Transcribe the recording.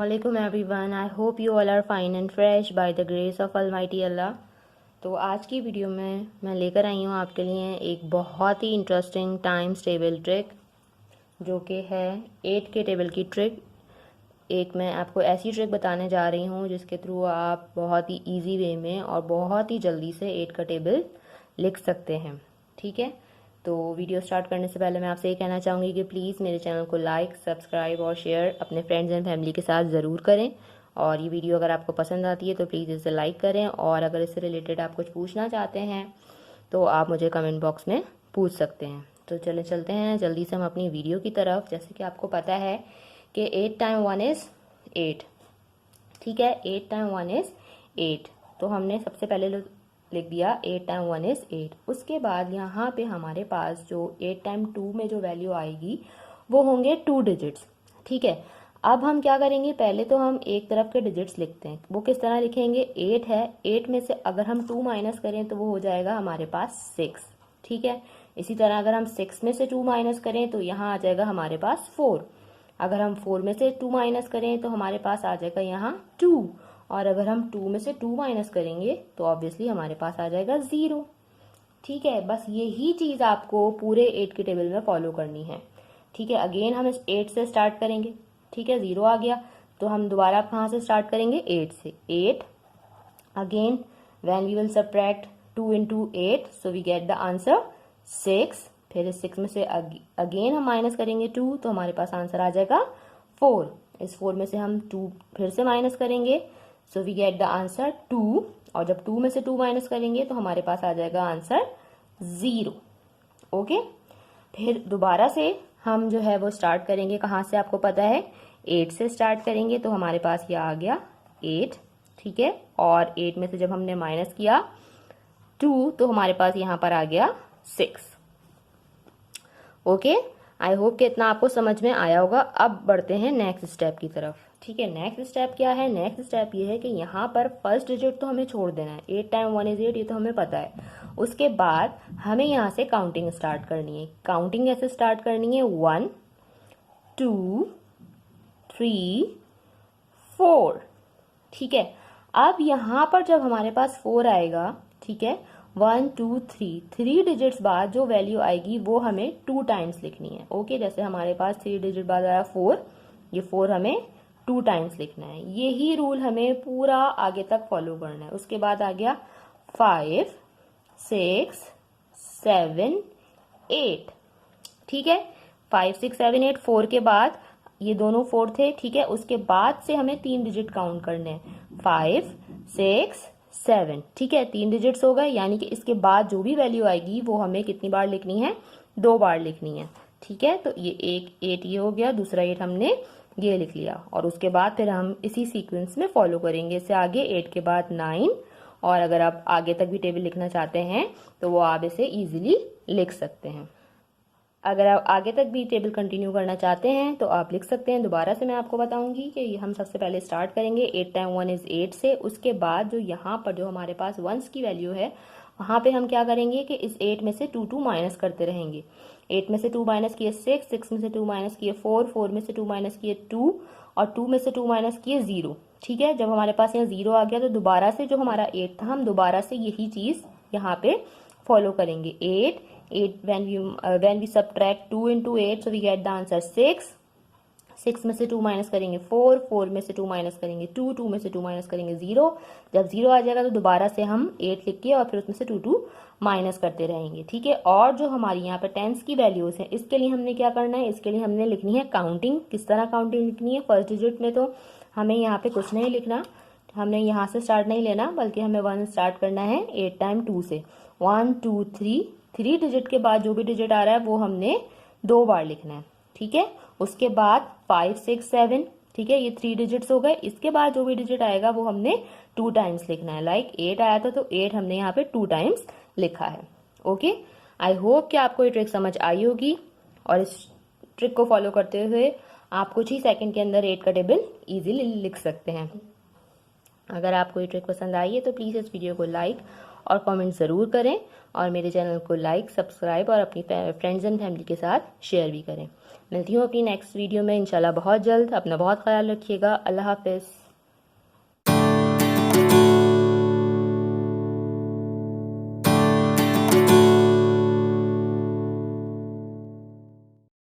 Assalamualaikum everyone. I hope you all are fine and fresh by the grace of Almighty Allah. तो आज की video में मैं लेकर आई हूँ आपके लिए एक बहुत ही इंटरेस्टिंग टाइम्स टेबल ट्रिक, जो कि है 8 के टेबल की ट्रिक। एक मैं आपको ऐसी ट्रिक बताने जा रही हूँ जिसके थ्रू आप बहुत ही इजी वे में और बहुत ही जल्दी से 8 का टेबल लिख सकते हैं। ठीक है, तो वीडियो स्टार्ट करने से पहले मैं आपसे ये कहना चाहूँगी कि प्लीज़ मेरे चैनल को लाइक, सब्सक्राइब और शेयर अपने फ्रेंड्स एंड फैमिली के साथ ज़रूर करें। और ये वीडियो अगर आपको पसंद आती है तो प्लीज़ इसे लाइक करें, और अगर इससे रिलेटेड आप कुछ पूछना चाहते हैं तो आप मुझे कमेंट बॉक्स में पूछ सकते हैं। तो चलते हैं जल्दी से हम अपनी वीडियो की तरफ। जैसे कि आपको पता है कि 8 टाइम 1 इज़ 8। ठीक है, 8 टाइम 1 इज़ 8। तो हमने सबसे पहले लिख दिया 8 टाइम 1 इज़ 8। उसके बाद यहाँ पे हमारे पास जो 8 टाइम 2 में जो वैल्यू आएगी वो होंगे 2 डिजिट्स। ठीक है, अब हम क्या करेंगे, पहले तो हम एक तरफ के डिजिट्स लिखते हैं। वो किस तरह लिखेंगे, 8 है, 8 में से अगर हम 2 माइनस करें तो वो हो जाएगा हमारे पास 6। ठीक है, इसी तरह अगर हम 6 में से 2 माइनस करें तो यहाँ आ जाएगा हमारे पास 4। अगर हम 4 में से 2 माइनस करें तो हमारे पास आ जाएगा यहाँ 2। और अगर हम 2 में से 2 माइनस करेंगे तो ऑब्वियसली हमारे पास आ जाएगा 0। ठीक है, बस यही चीज़ आपको पूरे 8 के टेबल में फॉलो करनी है। ठीक है, अगेन हम इस 8 से स्टार्ट करेंगे। ठीक है, 0 आ गया तो हम दोबारा कहाँ से स्टार्ट करेंगे, 8 से। 8 again when we will subtract 2 into 8 so we get the answer 6। फिर इस 6 में से अगेन हम माइनस करेंगे 2 तो हमारे पास आंसर आ जाएगा 4। इस 4 में से हम 2 फिर से माइनस करेंगे so we get the answer 2। और जब 2 में से 2 माइनस करेंगे तो हमारे पास आ जाएगा आंसर 0। ओके, फिर दोबारा से हम जो है वो स्टार्ट करेंगे। कहाँ से आपको पता है, 8 से स्टार्ट करेंगे तो हमारे पास ये आ गया 8। ठीक है, और 8 में से जब हमने माइनस किया 2 तो हमारे पास यहाँ पर आ गया 6। ओके, आई होप कि इतना आपको समझ में आया होगा। अब बढ़ते हैं नेक्स्ट स्टेप की तरफ। ठीक है, नेक्स्ट स्टेप क्या है, नेक्स्ट स्टेप ये है कि यहाँ पर फर्स्ट डिजिट तो हमें छोड़ देना है। 8 टाइम 1 इज 8, ये तो हमें पता है। उसके बाद हमें यहाँ से काउंटिंग स्टार्ट करनी है। काउंटिंग ऐसे स्टार्ट करनी है 1 2 3 4। ठीक है, अब यहाँ पर जब हमारे पास 4 आएगा, ठीक है, 1 2 3 डिजिट्स बाद जो वैल्यू आएगी वो हमें 2 टाइम्स लिखनी है। ओके, जैसे हमारे पास 3 डिजिट बाद आया 4, ये 4 हमें 2 टाइम्स लिखना है। यही रूल हमें पूरा आगे तक फॉलो करना है। उसके बाद आ गया 5 6 7 8। ठीक है, 5 6 7 8, 4 के बाद ये दोनों 4 थे। ठीक है, उसके बाद से हमें 3 डिजिट काउंट करने हैं, 5 6 7। ठीक है, 3 डिजिट्स हो गए, यानी कि इसके बाद जो भी वैल्यू आएगी वो हमें कितनी बार लिखनी है, 2 बार लिखनी है। ठीक है, तो ये एक 8 ये हो गया, दूसरा 8 हमने ये लिख लिया, और उसके बाद फिर हम इसी सीक्वेंस में फॉलो करेंगे। इससे आगे 8 के बाद 9, और अगर आप आगे तक भी टेबल लिखना चाहते हैं तो वो आप इसे इजीली लिख सकते हैं। अगर आप आगे तक भी टेबल कंटिन्यू करना चाहते हैं तो आप लिख सकते हैं। दोबारा से मैं आपको बताऊंगी कि हम सबसे पहले स्टार्ट करेंगे 8 टाइम 1 इज 8 से। उसके बाद जो यहाँ पर जो हमारे पास वंस की वैल्यू है वहाँ पे हम क्या करेंगे कि इस 8 में से 2 2 माइनस करते रहेंगे। 8 में से 2 माइनस किए 6, 6 में से 2 माइनस किए 4, 4 में से 2 माइनस किए 2, और 2 में से 2 माइनस किए 0। ठीक है, जब हमारे पास यहाँ 0 आ गया तो दोबारा से जो हमारा 8 था हम दोबारा से यही चीज़ यहाँ पे फॉलो करेंगे। 8 when we subtract 2 into 8 so we get the answer 6। 6 में से 2 माइनस करेंगे 4, 4 में से 2 माइनस करेंगे 2, 2 में से 2 माइनस करेंगे 0। जब 0 आ जाएगा तो दोबारा से हम 8 लिख के और फिर उसमें से 2 2 माइनस करते रहेंगे। ठीक है, और जो हमारी यहाँ पे टेंस की वैल्यूज है इसके लिए हमने क्या करना है, इसके लिए हमने लिखनी है काउंटिंग। किस तरह काउंटिंग लिखनी है, फर्स्ट डिजिट में तो हमें यहाँ पे कुछ नहीं लिखना, हमने यहाँ से स्टार्ट नहीं लेना, बल्कि हमें 1 स्टार्ट करना है 8 टाइम 2 से। 1 2 3 डिजिट के बाद जो भी डिजिट आ रहा है वो हमने 2 बार लिखना है। ठीक है, उसके बाद 5 6 7। ठीक है, ये 3 डिजिट्स हो गए। इसके बाद जो भी डिजिट आएगा वो हमने 2 टाइम्स लिखना है। लाइक 8 आया था तो 8 हमने यहाँ पे 2 टाइम्स लिखा है। ओके, आई होप कि आपको ये ट्रिक समझ आई होगी, और इस ट्रिक को फॉलो करते हुए आप कुछ ही सेकंड के अंदर 8 का टेबल इजीली लिख सकते हैं। अगर आपको ये ट्रिक पसंद आई है तो प्लीज़ इस वीडियो को लाइक और कमेंट ज़रूर करें और मेरे चैनल को लाइक, सब्सक्राइब और अपनी फ्रेंड्स एंड फैमिली के साथ शेयर भी करें। मिलती हूँ अपनी नेक्स्ट वीडियो में इंशाल्लाह बहुत जल्द। अपना बहुत ख्याल रखिएगा। अल्लाह हाफ़िज़।